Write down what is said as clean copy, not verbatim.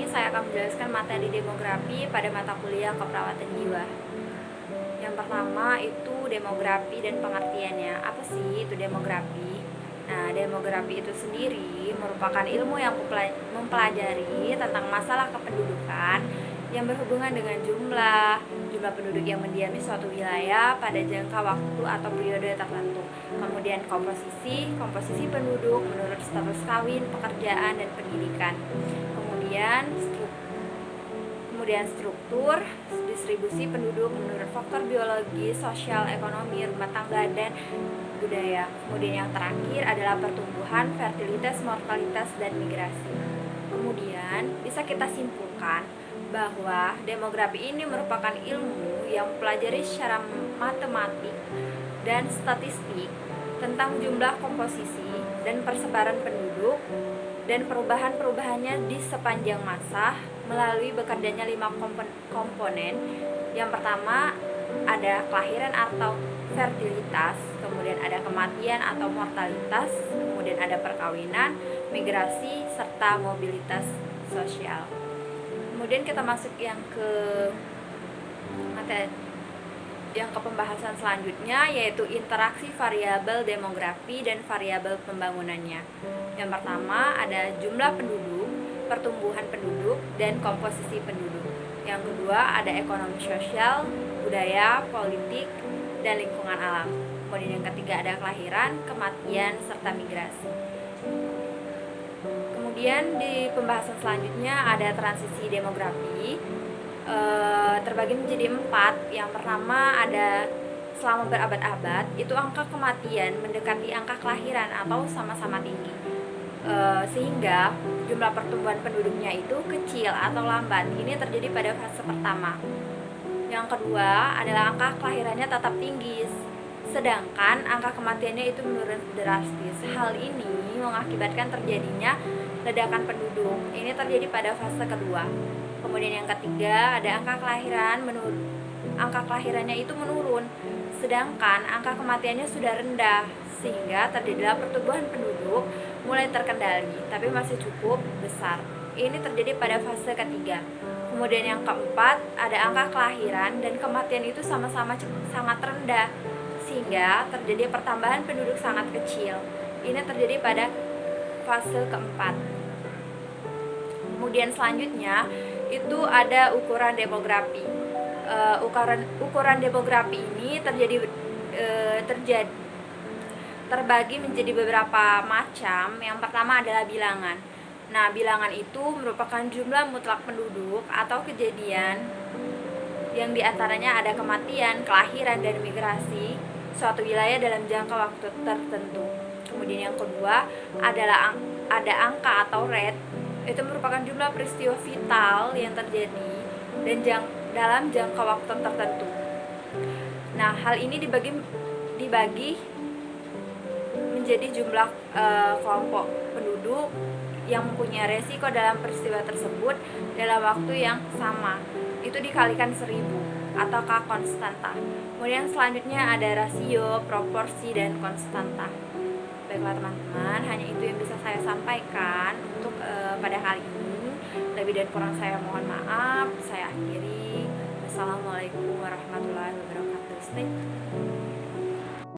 saya akan menjelaskan materi demografi pada mata kuliah keperawatan jiwa. Yang pertama itu demografi dan pengertiannya. Apa sih itu demografi? Nah, demografi itu sendiri merupakan ilmu yang mempelajari tentang masalah kependudukan yang berhubungan dengan jumlah penduduk yang mendiami suatu wilayah pada jangka waktu atau periode tertentu. Kemudian komposisi penduduk menurut status kawin, pekerjaan, dan pendidikan. Kemudian struktur distribusi penduduk menurut faktor biologi, sosial, ekonomi, rumah tangga, dan budaya. Kemudian yang terakhir adalah pertumbuhan, fertilitas, mortalitas, dan migrasi. Kemudian bisa kita simpulkan bahwa demografi ini merupakan ilmu yang mempelajari secara matematik dan statistik tentang jumlah, komposisi, dan persebaran penduduk dan perubahan-perubahannya di sepanjang masa melalui bekerjanya 5 komponen. Yang pertama ada kelahiran atau fertilitas, kemudian ada kematian atau mortalitas, kemudian ada perkawinan, migrasi, serta mobilitas sosial. Kemudian kita masuk yang ke pembahasan selanjutnya, yaitu interaksi variabel demografi dan variabel pembangunannya. Yang pertama ada jumlah penduduk, pertumbuhan penduduk, dan komposisi penduduk. Yang kedua ada ekonomi sosial, budaya, politik, dan lingkungan alam. Kemudian yang ketiga ada kelahiran, kematian, serta migrasi. Kemudian di pembahasan selanjutnya ada transisi demografi, terbagi menjadi 4. Yang pertama ada selama berabad-abad itu angka kematian mendekati angka kelahiran atau sama-sama tinggi, sehingga jumlah pertumbuhan penduduknya itu kecil atau lambat. Ini terjadi pada fase pertama. Yang kedua adalah angka kelahirannya tetap tinggi, sedangkan angka kematiannya itu menurun drastis. Hal ini mengakibatkan terjadinya ledakan penduduk. Ini terjadi pada fase kedua. Kemudian yang ketiga ada angka kelahirannya itu menurun, sedangkan angka kematiannya sudah rendah, sehingga terjadilah pertumbuhan penduduk mulai terkendali tapi masih cukup besar. Ini terjadi pada fase ketiga. Kemudian yang keempat ada angka kelahiran dan kematian itu sama-sama sangat rendah, sehingga terjadi pertambahan penduduk sangat kecil. Ini terjadi pada fase keempat. Kemudian selanjutnya itu ada ukuran demografi. Ukuran demografi ini terbagi menjadi beberapa macam. Yang pertama adalah bilangan. Nah, bilangan itu merupakan jumlah mutlak penduduk atau kejadian yang diantaranya ada kematian, kelahiran, dan migrasi suatu wilayah dalam jangka waktu tertentu. Kemudian yang kedua adalah ada angka atau rate. Itu merupakan jumlah peristiwa vital yang terjadi dan dalam jangka waktu tertentu. Nah, hal ini dibagi menjadi jumlah kelompok penduduk yang mempunyai resiko dalam peristiwa tersebut dalam waktu yang sama. Itu dikalikan 1000 atau K konstanta. Kemudian selanjutnya ada rasio, proporsi, dan konstanta. Baiklah teman-teman, hanya itu yang bisa saya sampaikan untuk pada kali ini. Lebih dan kurang saya mohon maaf. Saya akhiri.